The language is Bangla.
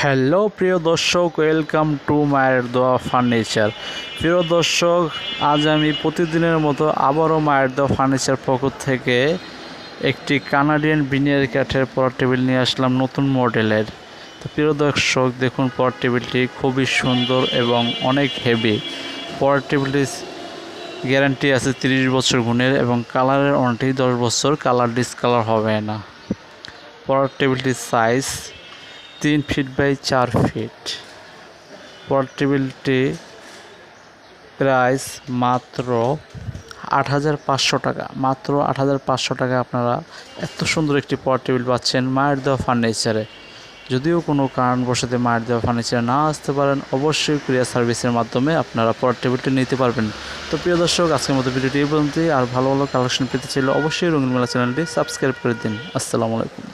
হ্যালো প্রিয় দর্শক, ওয়েলকাম টু মায়ের দোয়া ফার্নিচার। প্রিয় দর্শক, আজ আমি প্রতিদিনের মতো আবারও মায়ের দোয়া ফার্নিচার পক্ষ থেকে একটি কানাডিয়ান ভিনিয়ার কাঠের পড়ার টেবিল নিয়ে আসলাম নতুন মডেলের। তো প্রিয় দর্শক, দেখুন পড়ার টেবিলটি খুবই সুন্দর এবং অনেক হেভি। পড়ার টেবিলটি গ্যারান্টি আছে 30 বছর গুণের এবং কালারের ওয়ারেন্টি 10 বছর, কালার ডিসকালার হবে না। পড়ার টেবিলটির সাইজ 3 ফিট বাই 4 ফিট। পড়ার টেবিলটি প্রাইস মাত্র 8,500 টাকা। মাত্র 8,500 টাকা আপনারা এত সুন্দর একটি পড়ার টেবিল পাচ্ছেন মায়ের দেওয়া ফার্নিচারে। যদিও কোনো কারণবশত মায়ের দেওয়া ফার্নিচারে না আসতে পারেন, অবশ্যই কুরিয়ার সার্ভিসের মাধ্যমে আপনারা পড়ার টেবিলটি নিতে পারবেন। তো প্রিয় দর্শক, আজকের মতো ভিডিওটি এই পর্যন্তই। আর ভালো ভালো কালেকশন পেতে চাইলে অবশ্যই রঙিন মেলা চ্যানেলটি সাবস্ক্রাইব করে দিন। আসসালামু আলাইকুম।